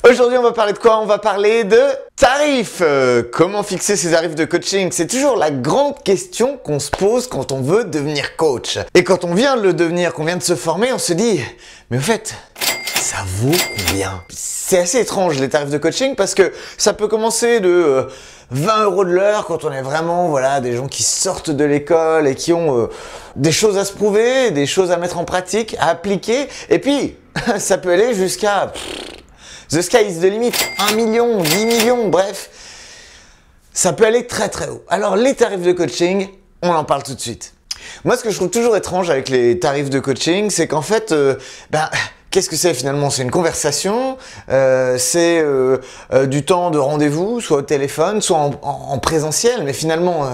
Aujourd'hui, on va parler de quoi? On va parler de tarifs. Comment fixer ses tarifs de coaching? C'est toujours la grande question qu'on se pose quand on veut devenir coach. Et quand on vient de le devenir, qu'on vient de se former, on se dit, mais au fait, ça vaut combien? C'est assez étrange les tarifs de coaching parce que ça peut commencer de 20 € de l'heure quand on est vraiment des gens qui sortent de l'école et qui ont des choses à se prouver, des choses à mettre en pratique, à appliquer. Et puis, ça peut aller jusqu'à the sky is the limit, 1 million, 10 millions, bref. Ça peut aller très très haut. Alors les tarifs de coaching, on en parle tout de suite. Moi, ce que je trouve toujours étrange avec les tarifs de coaching, c'est qu'en fait, qu'est-ce que c'est finalement? C'est une conversation, c'est du temps de rendez-vous, soit au téléphone, soit en présentiel, mais finalement,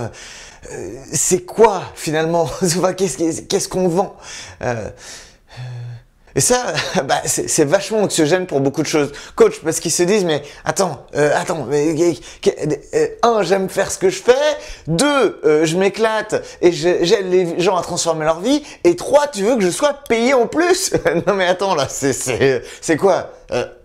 c'est quoi finalement? Qu'est-ce qu'on vend? Et ça, c'est vachement anxiogène pour beaucoup de choses. Coach, parce qu'ils se disent, mais attends, un, j'aime faire ce que je fais. Deux, je m'éclate et j'aide les gens à transformer leur vie. Et trois, tu veux que je sois payé en plus? Non mais attends, là, c'est quoi?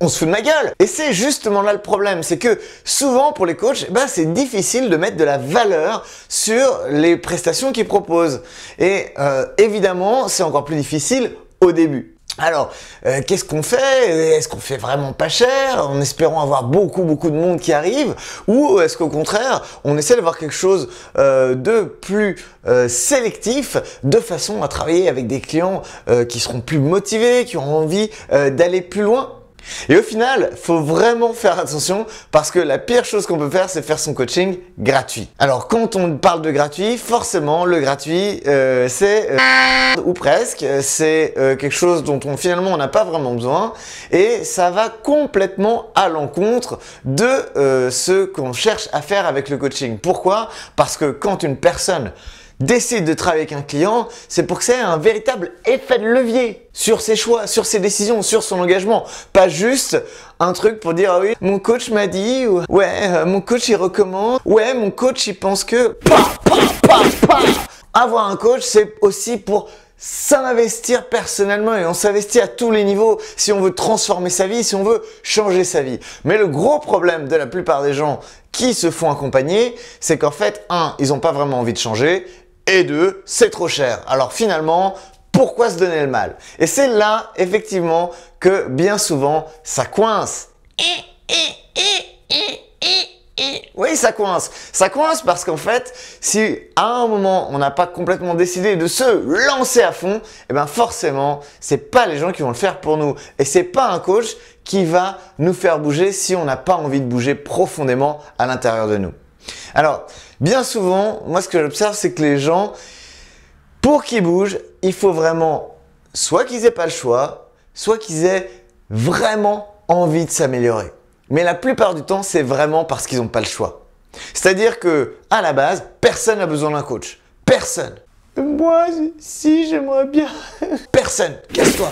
On se fout de ma gueule. Et c'est justement là le problème, c'est que souvent pour les coachs, c'est difficile de mettre de la valeur sur les prestations qu'ils proposent. Et évidemment, c'est encore plus difficile au début. Alors, qu'est-ce qu'on fait? Est-ce qu'on fait vraiment pas cher en espérant avoir beaucoup de monde qui arrive? Ou est-ce qu'au contraire, on essaie d'avoir quelque chose de plus sélectif, de façon à travailler avec des clients qui seront plus motivés, qui auront envie d'aller plus loin? Et au final, faut vraiment faire attention parce que la pire chose qu'on peut faire, c'est faire son coaching gratuit. Alors, quand on parle de gratuit, forcément, le gratuit, c'est ou presque, c'est quelque chose dont finalement on n'a pas vraiment besoin et ça va complètement à l'encontre de ce qu'on cherche à faire avec le coaching. Pourquoi? Parce que quand une personne décide de travailler avec un client, c'est pour que ça ait un véritable effet de levier sur ses choix, sur ses décisions, sur son engagement. Pas juste un truc pour dire, ah oui, mon coach m'a dit, ou ouais, mon coach il recommande, ouais, mon coach il pense que... Avoir un coach, c'est aussi pour s'investir personnellement et on s'investit à tous les niveaux si on veut transformer sa vie, si on veut changer sa vie. Mais le gros problème de la plupart des gens qui se font accompagner, c'est qu'en fait, un, ils n'ont pas vraiment envie de changer et deux, c'est trop cher. Alors finalement, pourquoi se donner le mal? Et c'est là, effectivement, que bien souvent, ça coince. Oui, ça coince. Ça coince parce qu'en fait, si à un moment, on n'a pas complètement décidé de se lancer à fond, forcément, c'est pas les gens qui vont le faire pour nous. Et c'est pas un coach qui va nous faire bouger si on n'a pas envie de bouger profondément à l'intérieur de nous. Alors, bien souvent, moi, ce que j'observe, c'est que les gens, pour qu'ils bougent, il faut vraiment soit qu'ils aient pas le choix, soit qu'ils aient vraiment envie de s'améliorer. Mais la plupart du temps, c'est vraiment parce qu'ils n'ont pas le choix. C'est-à-dire que, à la base, personne n'a besoin d'un coach. Personne. Moi, si, j'aimerais bien. Personne. Casse-toi.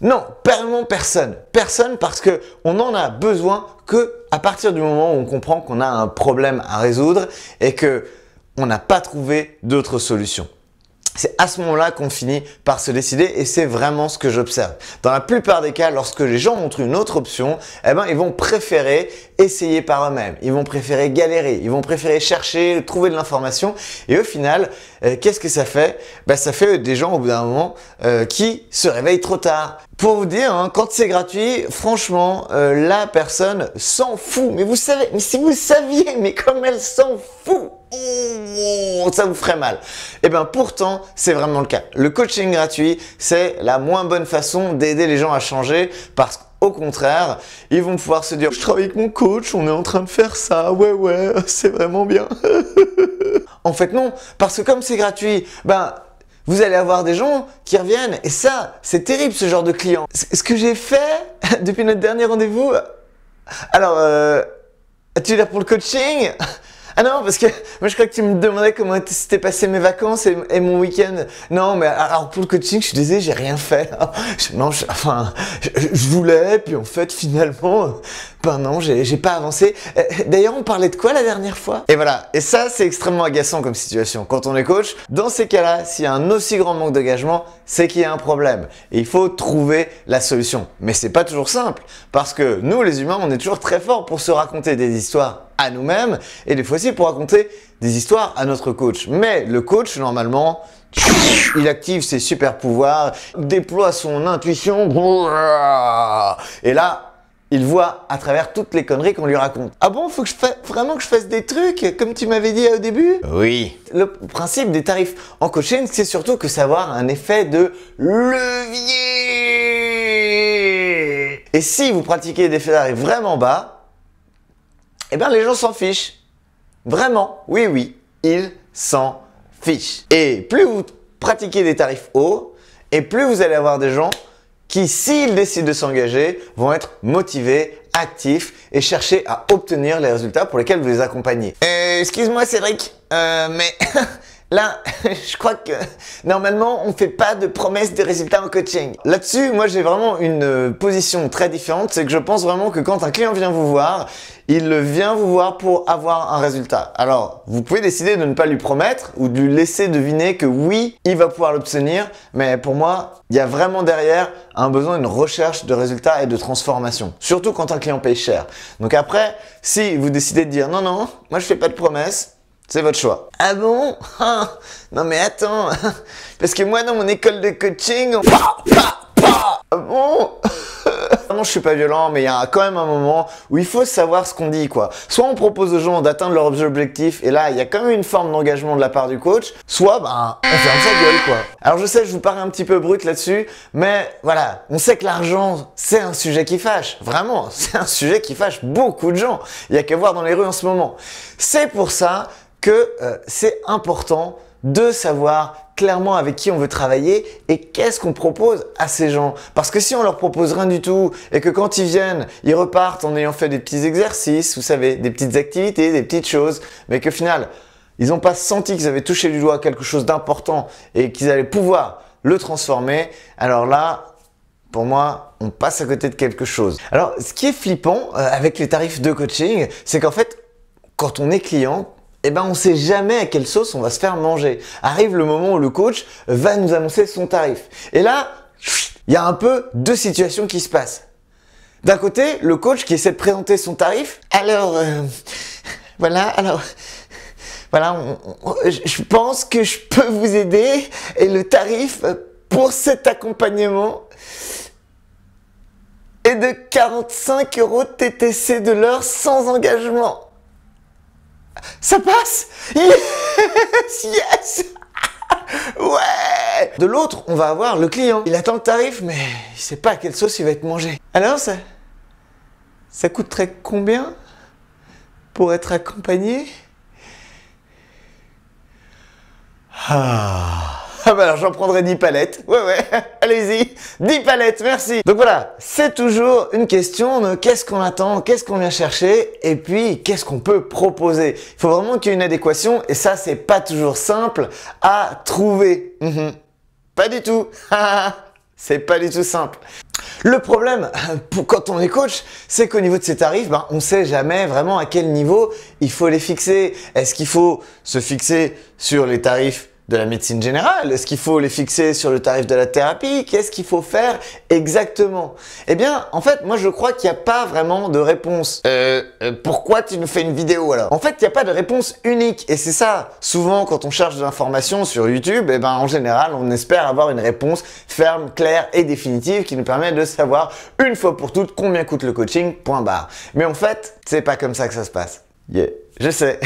Non, vraiment personne. Personne parce que on n'en a besoin que à partir du moment où on comprend qu'on a un problème à résoudre et que on n'a pas trouvé d'autres solutions. C'est à ce moment-là qu'on finit par se décider et c'est vraiment ce que j'observe. Dans la plupart des cas, lorsque les gens montrent une autre option, ils vont préférer essayer par eux-mêmes. Ils vont préférer galérer. Ils vont préférer chercher, trouver de l'information. Et au final, qu'est-ce que ça fait? Ça fait des gens au bout d'un moment qui se réveillent trop tard. Pour vous dire, quand c'est gratuit, franchement, la personne s'en fout. Mais vous savez, mais si vous saviez, mais comme elle s'en fout, ça vous ferait mal. Pourtant, c'est vraiment le cas. Le coaching gratuit, c'est la moins bonne façon d'aider les gens à changer parce qu'au contraire, ils vont pouvoir se dire « Je travaille avec mon coach, on est en train de faire ça, ouais, c'est vraiment bien. » En fait, non, parce que comme c'est gratuit, vous allez avoir des gens qui reviennent et ça, c'est terrible ce genre de client. Ce que j'ai fait depuis notre dernier rendez-vous, alors, tu es là pour le coaching? Ah non, parce que moi je crois que tu me demandais comment s'étaient passées mes vacances et mon week-end. Non, mais alors pour le coaching, je suis désolé, j'ai rien fait. Je voulais, puis en fait finalement, ben non, j'ai pas avancé. D'ailleurs, on parlait de quoi la dernière fois? Et voilà, et ça c'est extrêmement agaçant comme situation. Quand on est coach, dans ces cas-là, s'il y a un aussi grand manque d'engagement, c'est qu'il y a un problème. Et il faut trouver la solution. Mais c'est pas toujours simple, parce que nous les humains, on est toujours très forts pour se raconter des histoires à nous-mêmes et des fois aussi pour raconter des histoires à notre coach. Mais le coach, normalement, il active ses super pouvoirs, déploie son intuition et là, il voit à travers toutes les conneries qu'on lui raconte. Ah bon, faut que vraiment que je fasse des trucs comme tu m'avais dit au début? Oui. Le principe des tarifs en coaching, c'est surtout que savoir un effet de levier. Et si vous pratiquez des tarifs vraiment bas, eh bien, les gens s'en fichent. Vraiment, oui, ils s'en fichent. Et plus vous pratiquez des tarifs hauts, et plus vous allez avoir des gens qui, s'ils décident de s'engager, vont être motivés, actifs et chercher à obtenir les résultats pour lesquels vous les accompagnez. Excuse-moi Cédric, mais là, je crois que normalement, on ne fait pas de promesses de résultats en coaching. Là-dessus, moi, j'ai vraiment une position très différente. C'est que je pense vraiment que quand un client vient vous voir, il vient vous voir pour avoir un résultat. Alors, vous pouvez décider de ne pas lui promettre ou de lui laisser deviner que oui, il va pouvoir l'obtenir. Mais pour moi, il y a vraiment derrière un besoin d'une recherche de résultats et de transformation. Surtout quand un client paye cher. Donc après, si vous décidez de dire non, moi je fais pas de promesses, c'est votre choix. Ah bon? Non mais attends, parce que moi dans mon école de coaching, ah bon? Vraiment, je suis pas violent, mais il y a quand même un moment où il faut savoir ce qu'on dit, quoi. Soit on propose aux gens d'atteindre leurs objectifs, et là, il y a quand même une forme d'engagement de la part du coach, soit, on ferme sa gueule, quoi. Alors je sais, je vous parais un petit peu brut là-dessus, mais voilà, on sait que l'argent, c'est un sujet qui fâche. Vraiment, c'est un sujet qui fâche beaucoup de gens. Il y a qu'à voir dans les rues en ce moment. C'est pour ça que c'est important de savoir clairement avec qui on veut travailler et qu'est-ce qu'on propose à ces gens. Parce que si on leur propose rien du tout et que quand ils viennent, ils repartent en ayant fait des petits exercices, vous savez, des petites activités, des petites choses, mais qu'au final, ils n'ont pas senti qu'ils avaient touché du doigt quelque chose d'important et qu'ils allaient pouvoir le transformer, alors là, pour moi, on passe à côté de quelque chose. Alors, ce qui est flippant avec les tarifs de coaching, c'est qu'en fait, quand on est client, on ne sait jamais à quelle sauce on va se faire manger. Arrive le moment où le coach va nous annoncer son tarif. Et là, il y a un peu deux situations qui se passent. D'un côté, le coach qui essaie de présenter son tarif. Alors, voilà, je pense que je peux vous aider et le tarif pour cet accompagnement est de 45 € TTC de l'heure sans engagement. Ça passe? Yes! Ouais! De l'autre, on va avoir le client. Il attend le tarif, mais il sait pas à quelle sauce il va être mangé. Alors, ça coûterait combien pour être accompagné? Alors j'en prendrai 10 palettes. Ouais, allez-y, 10 palettes, merci. Donc voilà, c'est toujours une question de qu'est-ce qu'on attend, qu'est-ce qu'on vient chercher et puis qu'est-ce qu'on peut proposer. Il faut vraiment qu'il y ait une adéquation et ça, c'est pas toujours simple à trouver. Pas du tout. C'est pas du tout simple. Le problème, quand on est coach, c'est qu'au niveau de ces tarifs, on ne sait jamais vraiment à quel niveau il faut les fixer. Est-ce qu'il faut se fixer sur les tarifs de la médecine générale? Est-ce qu'il faut les fixer sur le tarif de la thérapie? Qu'est-ce qu'il faut faire exactement? Eh bien, en fait, moi je crois qu'il n'y a pas vraiment de réponse. Pourquoi tu nous fais une vidéo alors? En fait, il n'y a pas de réponse unique. Et c'est ça, souvent quand on cherche de l'information sur YouTube, en général, on espère avoir une réponse ferme, claire et définitive qui nous permet de savoir une fois pour toutes combien coûte le coaching, point barre. Mais en fait, c'est pas comme ça que ça se passe. Yeah. Je sais.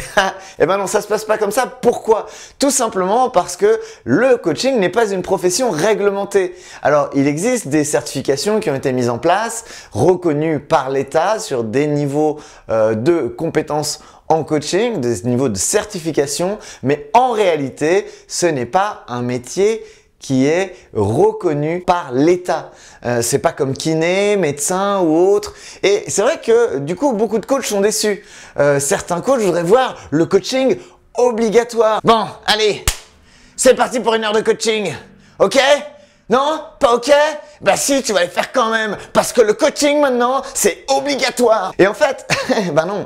Non, ça se passe pas comme ça. Pourquoi? Tout simplement parce que le coaching n'est pas une profession réglementée. Alors, il existe des certifications qui ont été mises en place, reconnues par l'État sur des niveaux de compétences en coaching, des niveaux de certification, mais en réalité, ce n'est pas un métier qui est reconnu par l'État. C'est pas comme kiné, médecin ou autre. Et c'est vrai que du coup, beaucoup de coachs sont déçus. Certains coachs voudraient voir le coaching obligatoire. Bon, allez, c'est parti pour 1 heure de coaching. Ok? Non? Pas ok? Bah si, tu vas le faire quand même, parce que le coaching maintenant, c'est obligatoire. Et en fait, bah non,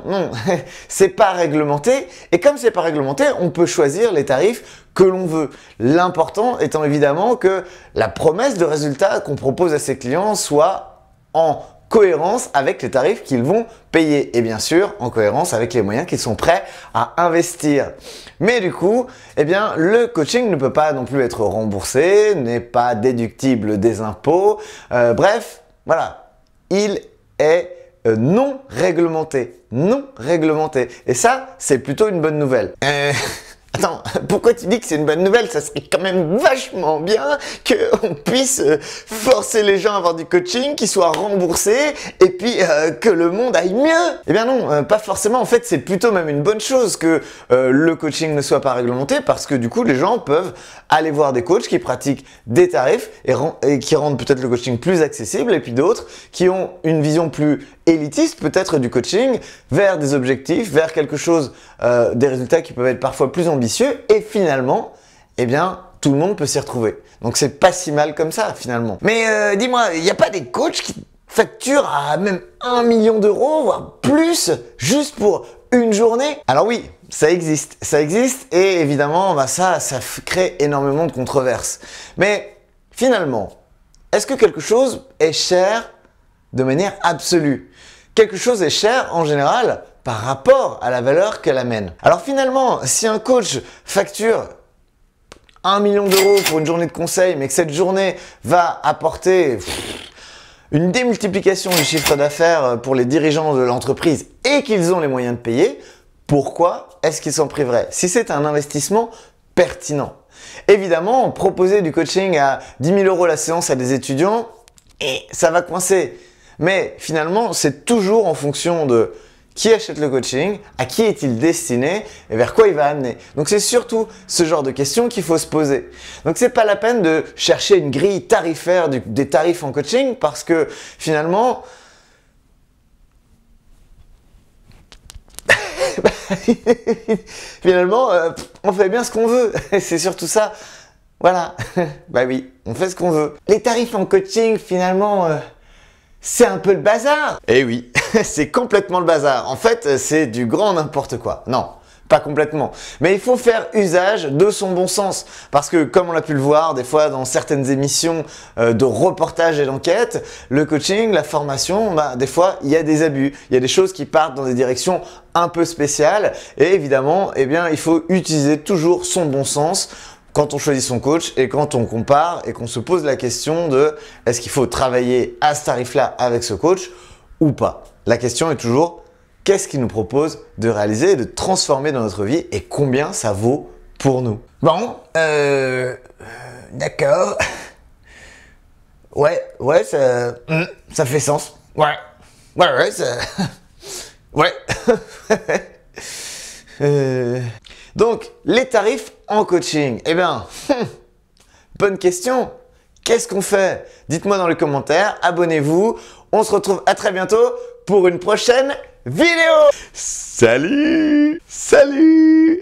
c'est pas réglementé. Et comme c'est pas réglementé, on peut choisir les tarifs que l'on veut. L'important étant évidemment que la promesse de résultat qu'on propose à ses clients soit en cohérence avec les tarifs qu'ils vont payer et bien sûr en cohérence avec les moyens qu'ils sont prêts à investir. Mais du coup, eh bien, le coaching ne peut pas non plus être remboursé, n'est pas déductible des impôts. Bref, voilà, il est non réglementé. Non réglementé. Et ça, c'est plutôt une bonne nouvelle. Attends, pourquoi tu dis que c'est une bonne nouvelle? Ça serait quand même vachement bien qu'on puisse forcer les gens à avoir du coaching, qu'ils soient remboursés et puis que le monde aille mieux. Eh bien non, pas forcément. En fait, c'est plutôt même une bonne chose que le coaching ne soit pas réglementé parce que du coup, les gens peuvent aller voir des coachs qui pratiquent des tarifs et qui rendent peut-être le coaching plus accessible et puis d'autres qui ont une vision plus élitiste peut-être du coaching vers des objectifs, vers quelque chose, des résultats qui peuvent être parfois plus ambitieux et finalement, eh bien, tout le monde peut s'y retrouver. Donc c'est pas si mal comme ça finalement. Mais dis-moi, il n'y a pas des coachs qui facturent à même 1 million d'euros, voire plus, juste pour une journée? Alors oui, ça existe et évidemment, bah ça crée énormément de controverses. Mais finalement, est-ce que quelque chose est cher de manière absolue? Quelque chose est cher en général par rapport à la valeur qu'elle amène. Alors finalement, si un coach facture 1 million d'euros pour une journée de conseil, mais que cette journée va apporter une démultiplication du chiffre d'affaires pour les dirigeants de l'entreprise et qu'ils ont les moyens de payer, pourquoi est-ce qu'ils s'en priveraient si c'est un investissement pertinent? Évidemment, proposer du coaching à 10 000 euros la séance à des étudiants, et ça va coincer. Mais finalement, c'est toujours en fonction de qui achète le coaching, à qui est-il destiné et vers quoi il va amener. Donc c'est surtout ce genre de questions qu'il faut se poser. Donc c'est pas la peine de chercher une grille tarifaire des tarifs en coaching parce que finalement, on fait bien ce qu'on veut. C'est surtout ça. Voilà. Bah oui, on fait ce qu'on veut. Les tarifs en coaching, finalement, c'est un peu le bazar. Eh oui, c'est complètement le bazar. En fait, c'est du grand n'importe quoi. Non, pas complètement. Mais il faut faire usage de son bon sens. Parce que, comme on a pu le voir des fois dans certaines émissions de reportage et d'enquête, le coaching, la formation, bah, des fois, il y a des abus. Il y a des choses qui partent dans des directions un peu spéciales. Et évidemment, eh bien, il faut utiliser toujours son bon sens quand on choisit son coach et quand on compare et qu'on se pose la question de est-ce qu'il faut travailler à ce tarif-là avec ce coach ou pas. La question est toujours qu'est-ce qu'il nous propose de réaliser et de transformer dans notre vie et combien ça vaut pour nous. Bon, d'accord. Ouais, ça fait sens. Ouais, ça... Ouais. Donc, les tarifs en coaching. Eh bien, bonne question. Qu'est-ce qu'on fait? Dites-moi dans les commentaires, abonnez-vous. On se retrouve à très bientôt pour une prochaine vidéo. Salut! Salut!